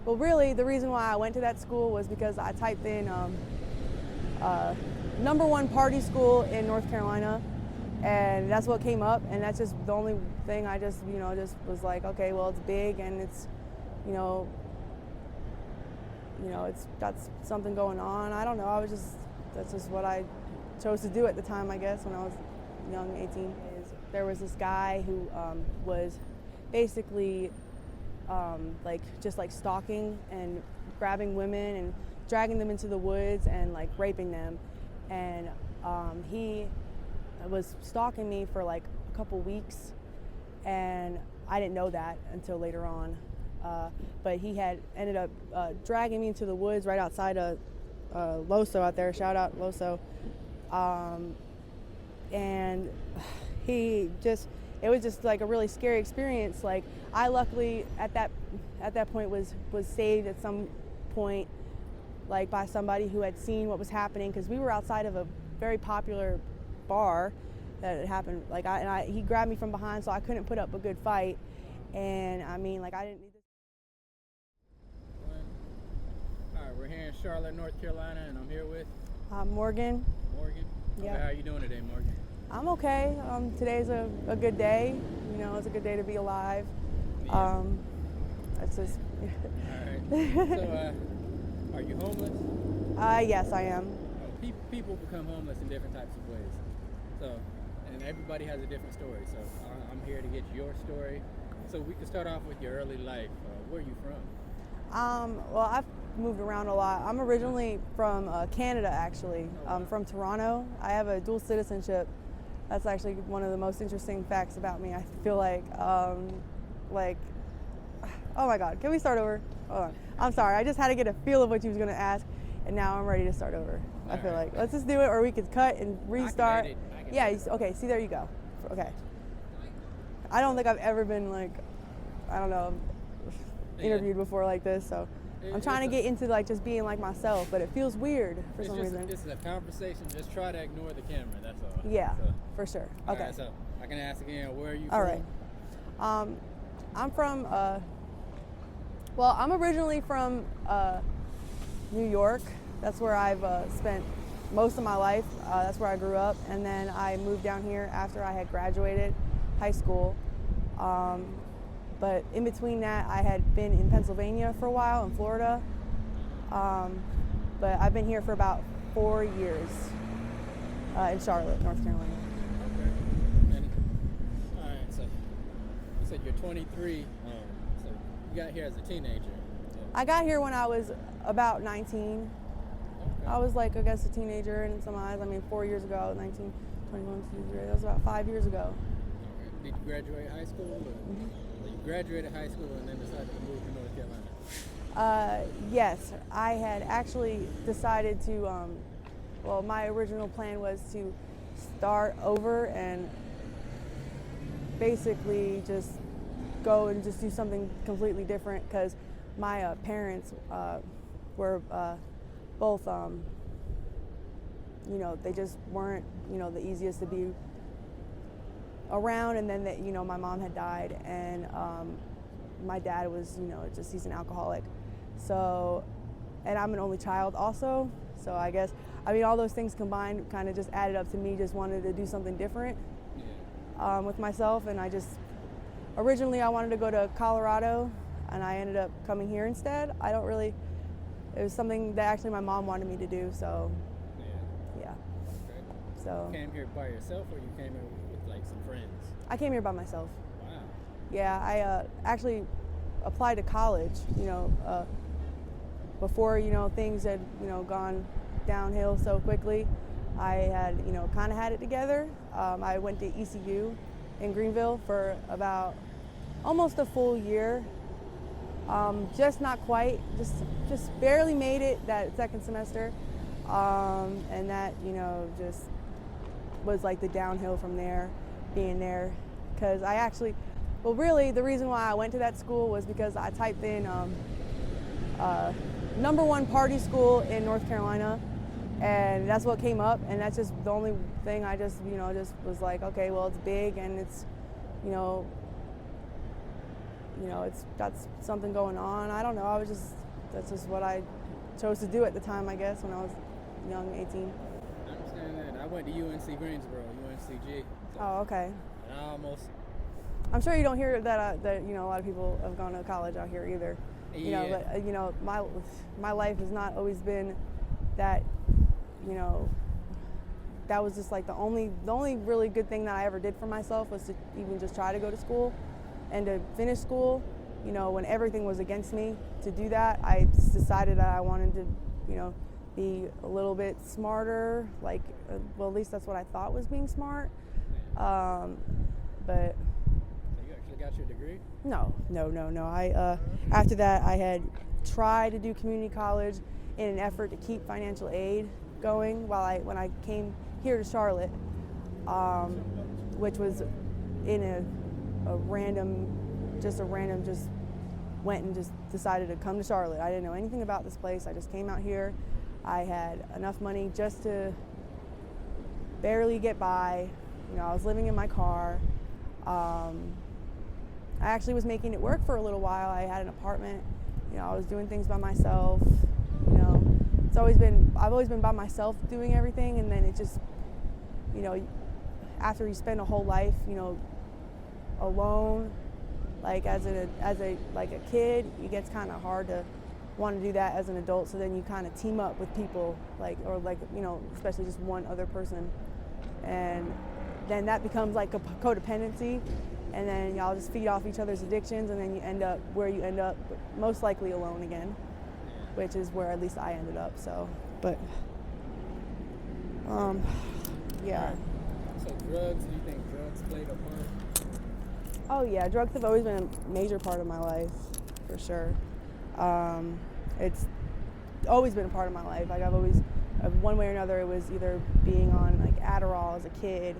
Well, really, the reason why I went to that school was because I typed in #1 party school in North Carolina, and that's what came up, and that's just the only thing I just was like, okay, well, it's big and it's you know it's got something going on. I don't know. That's just what I chose to do at the time, I guess, when I was young, 18. There was this guy who was basically just stalking and grabbing women and dragging them into the woods and like raping them. And he was stalking me for like a couple weeks, and I didn't know that until later on. But he had ended up dragging me into the woods right outside of Loso out there. Shout out Loso. And it was just like a really scary experience. Like, I luckily at that point was saved at some point, like by somebody who had seen what was happening, because we were outside of a very popular bar that had happened. Like, he grabbed me from behind, so I couldn't put up a good fight. And I mean, like, I didn't need this. All right, we're here in Charlotte, North Carolina, and I'm here with Morgan. Morgan. Yeah. Okay, how are you doing today, Morgan? I'm okay. Today's a good day. It's a good day to be alive. Yeah. That's just. All right. So, are you homeless? Yes, I am. People become homeless in different types of ways. So, and everybody has a different story. So, I'm here to get your story. So, we can start off with your early life. Where are you from? Well, I've moved around a lot. I'm originally from Canada, actually. I'm from Toronto. I have a dual citizenship. That's actually one of the most interesting facts about me. I feel like, oh my God, can we start over? Hold on. I'm sorry, I just had to get a feel of what you was gonna ask, and now I'm ready to start over. I feel like, let's just do it, or we could cut and restart. Yeah, okay, see, there you go. Okay. I don't think I've ever been interviewed before like this, so I'm trying to get into just being like myself, but it feels weird for some reason. This is a conversation. Just try to ignore the camera. That's all. Yeah, for sure. Okay. Right, so I can ask again. Where are you from? All right. I'm from. I'm originally from New York. That's where I've spent most of my life. That's where I grew up, and then I moved down here after I had graduated high school. But in between that, I had been in Pennsylvania for a while, in Florida. But I've been here for about 4 years in Charlotte, North Carolina. Okay. All right, so you said you're 23, so you got here as a teenager. So. I got here when I was about 19. Okay. I was I guess a teenager in some eyes. I mean, 4 years ago, 19, 21, 22, that was about 5 years ago. Okay. Did you graduate high school? Or? Mm-hmm. You graduated high school and then decided to move to North Carolina? Yes, I had actually decided to, my original plan was to start over and basically just go and just do something completely different, because my parents were both, they just weren't, the easiest to be around, and then my mom had died, and my dad was he's an alcoholic, so, and I'm an only child also, so I guess all those things combined kind of just added up to me just wanted to do something different with myself. And originally I wanted to go to Colorado, and I ended up coming here instead. It was something that actually my mom wanted me to do, so yeah. Okay. So you came here by yourself, or you came here with some friends? I came here by myself. Wow. Yeah, I actually applied to college, before, things had, gone downhill so quickly. I had, kind of had it together. I went to ECU in Greenville for about almost a full year. Just not quite, just barely made it that second semester. And that, just was the downhill from there, being there. Because really the reason why I went to that school was because I typed in #1 party school in North Carolina, and that's what came up, and that's just the only thing I just was like, okay, well, it's big and it's you know, it's got something going on. I don't know. That's just what I chose to do at the time, I guess, when I was young, 18. I understand that. I went to UNC Greensboro, UNCG. So Oh, okay. I almost, I'm sure you don't hear that that you know, a lot of people have gone to college out here either. You know, Yeah. but you know, my life has not always been that. You know, that was just like the only really good thing that I ever did for myself was to even just try to go to school and to finish school. You know, when everything was against me to do that, I just decided that I wanted to, you know, be a little bit smarter. Like, well, at least that's what I thought was being smart. But so you actually got your degree? no. I after that I had tried to do community college in an effort to keep financial aid going when I came here to Charlotte, which was in a random just went and just decided to come to Charlotte. I didn't know anything about this place. I just came out here. I had enough money just to barely get by. You know, I was living in my car. I actually was making it work for a little while. I had an apartment. You know, I was doing things by myself. You know, I've always been by myself doing everything, and then it just, you know, after you spend a whole life, you know, alone, like as a kid, it gets kind of hard to want to do that as an adult. So then you kind of team up with people, you know, especially just one other person, and then that becomes like a codependency, and then y'all just feed off each other's addictions, and then you end up where you end up, most likely alone again, which is where at least I ended up. So, but yeah. So drugs, do you think drugs played a part? Oh yeah, drugs have always been a major part of my life, for sure. It's always been a part of my life. Like I've always, one way or another, it was either being on like Adderall as a kid,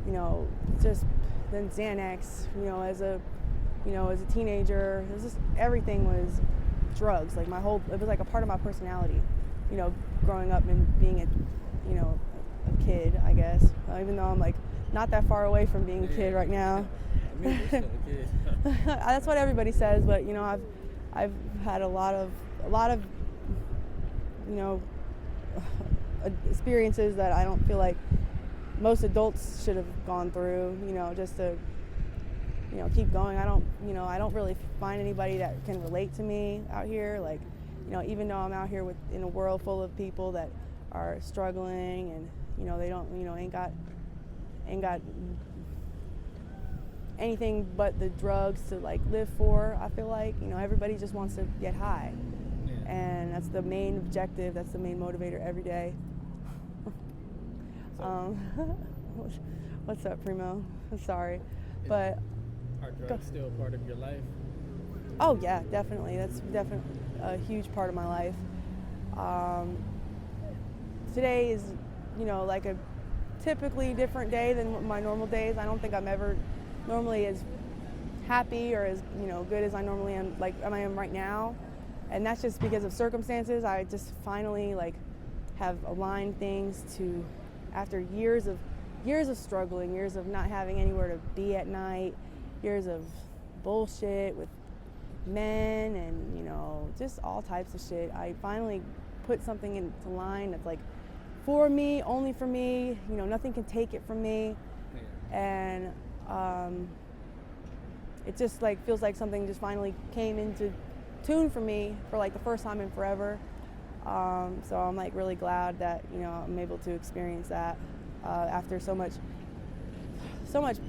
you know, just then Xanax, you know, as a teenager. It was just, everything was drugs. Like it was like a part of my personality, you know, growing up and being a kid, I guess. Even though I'm like not that far away from being a kid right now. I mean, you're still a kid. That's what everybody says, but you know, I've had a lot of you know, experiences that I don't feel like most adults should have gone through, you know, just to, you know, keep going. I don't really find anybody that can relate to me out here. Like, you know, even though I'm out here in a world full of people that are struggling and, you know, they don't, you know, ain't got anything but the drugs to like live for. I feel like, you know, everybody just wants to get high. Yeah. And that's the main objective, that's the main motivator every day. What's up, Primo? I'm sorry. But are drugs still a part of your life? oh yeah, definitely. That's definitely a huge part of my life. Today is, you know, like a typically different day than my normal days. I don't think I'm ever normally as happy or as, you know, good as I normally am, like I am right now. And that's just because of circumstances. I just finally like have aligned things to, after years of struggling, years of not having anywhere to be at night, years of bullshit with men and, you know, just all types of shit. I finally put something into line that's like for me, only for me, you know, nothing can take it from me. Yeah. And it just like feels like something just finally came into tune for me for like the first time in forever. So I'm like really glad that, you know, I'm able to experience that after so much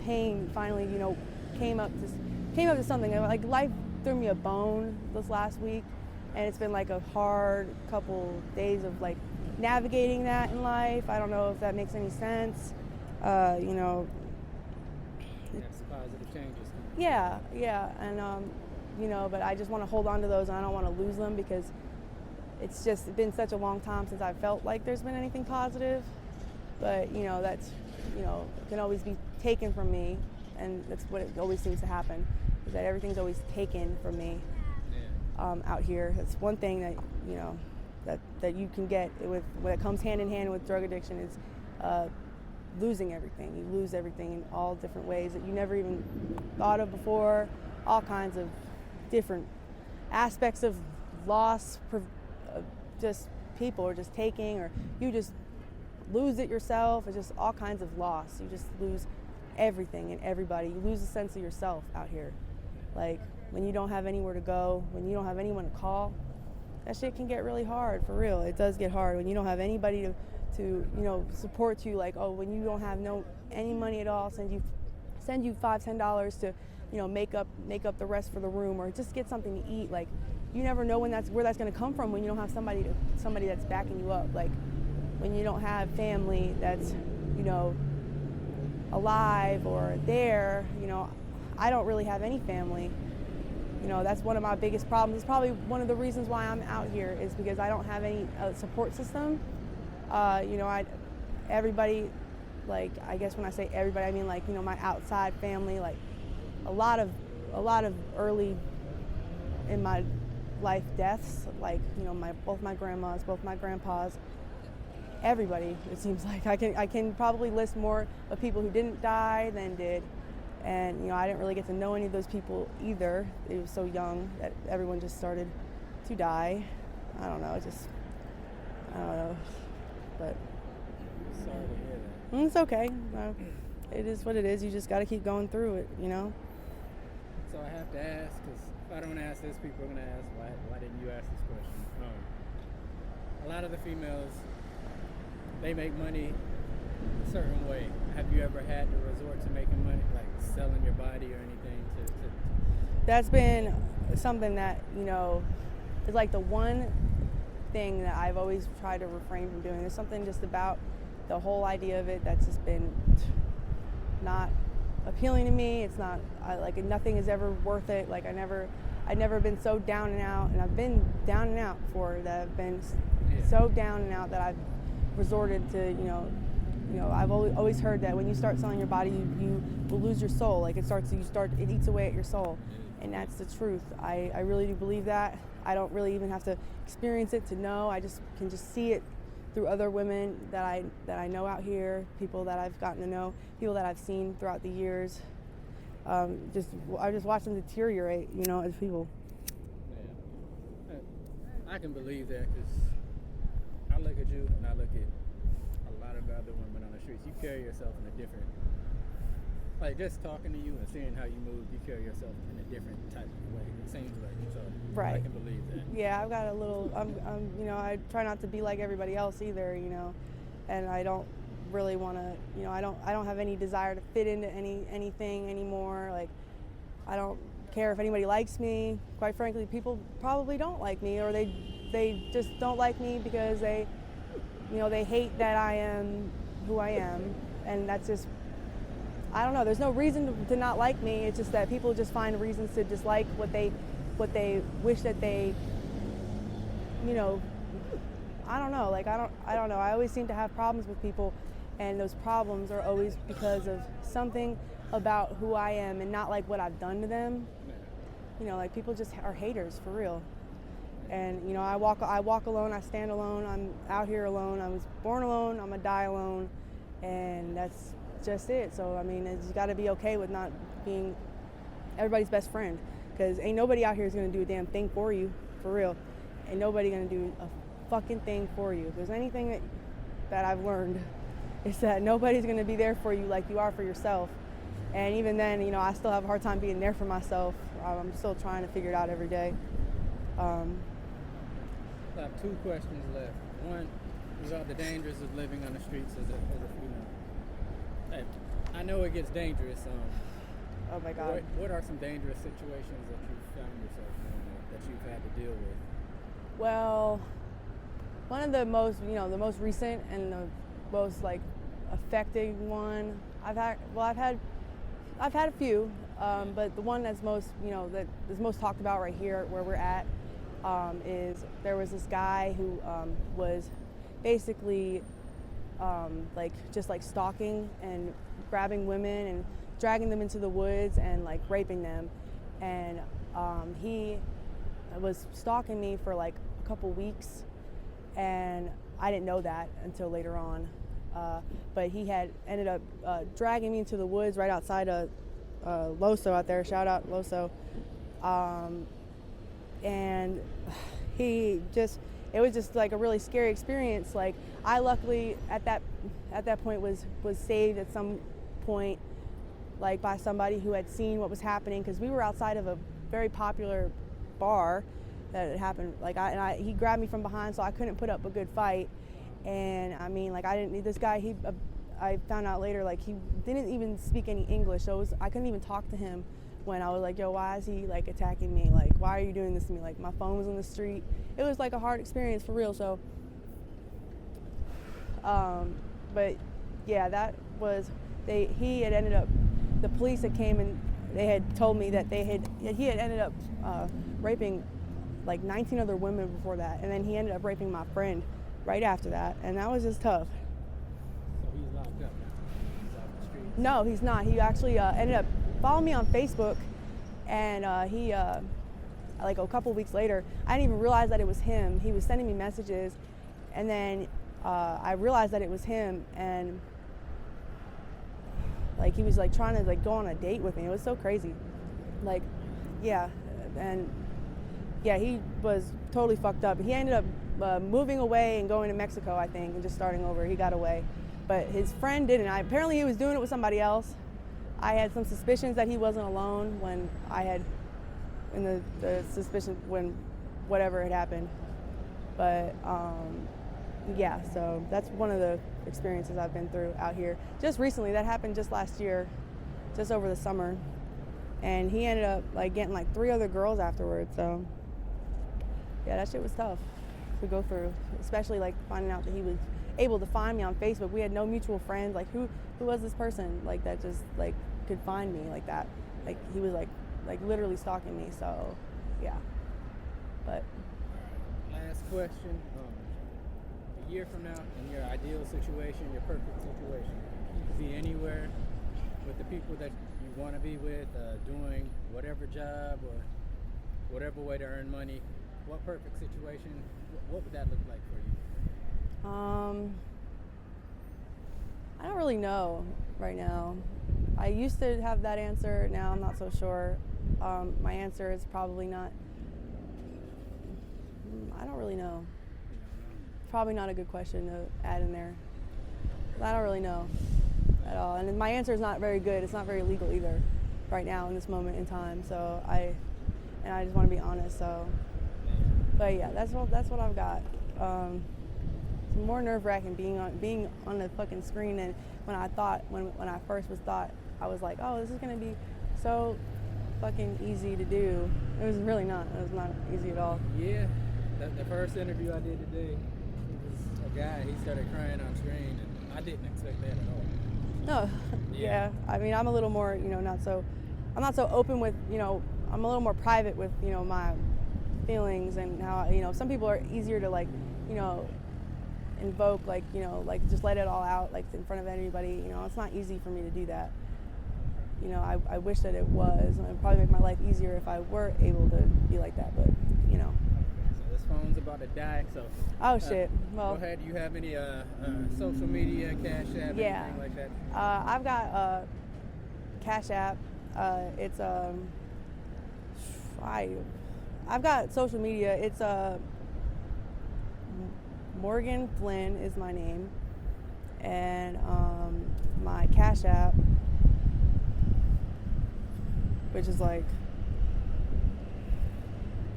pain. Finally, you know, came up to something. Like life threw me a bone this last week, and it's been like a hard couple days of like navigating that in life. I don't know if that makes any sense. You know. That's positive changes. Yeah, and you know, but I just want to hold on to those, and I don't want to lose them because it's just been such a long time since I felt like there's been anything positive. But you know, that's, you know, can always be taken from me, and that's what it always seems to happen, is that everything's always taken from me. Yeah. Out here. That's one thing that, you know, that you can get with, when it comes hand in hand with drug addiction, is losing everything. You lose everything in all different ways that you never even thought of before. all kinds of different aspects of loss, just people are just taking, or you just lose it yourself. It's just all kinds of loss. You just lose everything and everybody. You lose a sense of yourself out here. Like when you don't have anywhere to go, when you don't have anyone to call, that shit can get really hard, for real. It does get hard when you don't have anybody to support you. Like, oh, when you don't have any money at all, send you $5-10 to make up the rest for the room, or just get something to eat. Like, you never know where that's going to come from when you don't have somebody that's backing you up. Like when you don't have family that's alive or there. I don't really have any family. That's one of my biggest problems. It's probably one of the reasons why I'm out here, is because I don't have any support system. Everybody, like, I guess when I say everybody, I mean like, my outside family, like a lot of early in my life deaths, like, both my grandmas, both my grandpas, everybody. It seems like I can probably list more of people who didn't die than did. And I didn't really get to know any of those people either. It was so young that everyone just started to die. I don't know, but Sorry to hear that. it's okay. It is what it is. You just got to keep going through it, So I have to ask, because if I don't ask this, people are going to ask, why didn't you ask this question? A lot of the females, they make money a certain way. Have you ever had to resort to making money, like selling your body or anything? That's been something that, is like the one thing that I've always tried to refrain from doing. There's something just about the whole idea of it that's just been not appealing to me. It's not, nothing is ever worth it. Like I've never been so down and out, and I've been down and out before, that I've been so down and out that I've resorted to, I've always heard that when you start selling your body, you will lose your soul. Like it eats away at your soul. And that's the truth. I really do believe that. I don't really even have to experience it to know. I just can see it through other women that I know out here, people that I've gotten to know, people that I've seen throughout the years. I just watch them deteriorate, as people. Yeah. I can believe that, because I look at you and I look at a lot of other women on the streets. You carry yourself in a different, like just talking to you and seeing how you move, you carry yourself in a different type of way. It seems like, so right. I can believe that. Yeah, I've got a little, I try not to be like everybody else either, and I don't really want to, I don't have any desire to fit into anything anymore. Like, I don't care if anybody likes me. Quite frankly, people probably don't like me, or they just don't like me because they hate that I am who I am, and that's just, I don't know. There's no reason to not like me. It's just that people just find reasons to dislike what they wish that they, I don't know. Like I don't know. I always seem to have problems with people, and those problems are always because of something about who I am and not like what I've done to them. Like people just are haters for real. And I walk alone, I stand alone, I'm out here alone. I was born alone, I'm gonna die alone, and that's just it. So I mean, you got to be okay with not being everybody's best friend, because ain't nobody out here is gonna do a damn thing for you, for real. Ain't nobody gonna do a fucking thing for you. If there's anything that I've learned, it's that nobody's gonna be there for you like you are for yourself. And even then, I still have a hard time being there for myself. I'm still trying to figure it out every day. I have two questions left. One is about the dangers of living on the streets as a female. Hey, I know it gets dangerous. Oh my God. What are some dangerous situations that you've found yourself in, that you've had to deal with? Well, one of the most, the most recent and the most affecting one I've had a few, but the one that's most, that is most talked about right here where we're at, is there was this guy who was basically just stalking and grabbing women and dragging them into the woods and raping them, and he was stalking me for a couple weeks, and I didn't know that until later on, but he had ended up dragging me into the woods right outside of Loso out there. Shout out Loso. And he just, it was just like a really scary experience. Like I luckily at that point was saved at some point, like by somebody who had seen what was happening, because we were outside of a very popular bar that had happened. Like he grabbed me from behind, so I couldn't put up a good fight. And I mean, like I didn't need this guy. I found out later, like he didn't even speak any English, so I couldn't even talk to him when I was like, yo, why is he like attacking me? Like, why are you doing this to me? Like my phone was on the street. It was like a hard experience for real. So, but yeah, that was, he had ended up, the police had came and they had told me that he had ended up raping like 19 other women before that. And then he ended up raping my friend right after that. And that was just tough. So he's locked up now? He's off the street? No, he's not. He actually ended up following me on Facebook, and he, like a couple weeks later, I didn't even realize that it was him. He was sending me messages, and then I realized that it was him, and like he was like trying to like go on a date with me. It was so crazy. Like, yeah, and yeah, he was totally fucked up. He ended up moving away and going to Mexico, I think, and just starting over. He got away, but his friend didn't. Apparently he was doing it with somebody else. I had some suspicions that he wasn't alone when I had, in the suspicion when whatever had happened. But yeah, so that's one of the experiences I've been through out here. Just recently, that happened just last year, just over the summer. And he ended up like getting like 3 other girls afterwards. So yeah, that shit was tough to go through, especially like finding out that he was able to find me on Facebook. We had no mutual friends. Like who was this person like that just like could find me like that? Like he was like literally stalking me. So yeah. But last question. A year from now, in your ideal situation, your perfect situation, you can be anywhere with the people that you want to be with, doing whatever job or whatever way to earn money. What perfect situation? What would that look like for you? I don't really know right now. I used to have that answer. Now I'm not so sure. My answer is probably not. I don't really know. Probably not a good question to add in there. I don't really know at all. And my answer is not very good. It's not very legal either right now in this moment in time. So I just want to be honest. So, but yeah, that's what I've got. It's more nerve-wracking being on the fucking screen than when I first thought I was like, oh, this is gonna be so fucking easy to do. It was really not. It was not easy at all. Yeah, the first interview I did today, it was a guy. He started crying on screen, and I didn't expect that at all. No, yeah. I mean, I'm a little more, I'm not so open with, I'm a little more private with, my feelings and how, some people are easier to like, invoke, like, like just let it all out, like in front of anybody. It's not easy for me to do that. I wish that it was, and it would probably make my life easier if I were able to be like that, but, So this phone's about to die, so. Oh, shit. Well, go ahead. Do you have any social media, Cash App, anything like that? I've got Cash App. It's I've got social media. It's Morgan Flynn is my name, and my Cash App, which is like,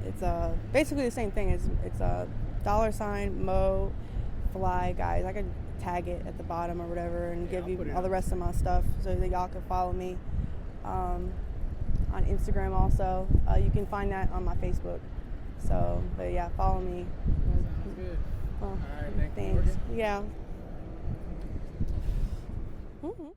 it's basically the same thing. It's a $ Mo Fly guys. I could tag it at the bottom or whatever and give you all the rest of my stuff so that y'all can follow me. On Instagram also. You can find that on my Facebook. So, but yeah, follow me. Sounds good. Well, all right, thanks. Thanks. Yeah. Mm-hmm.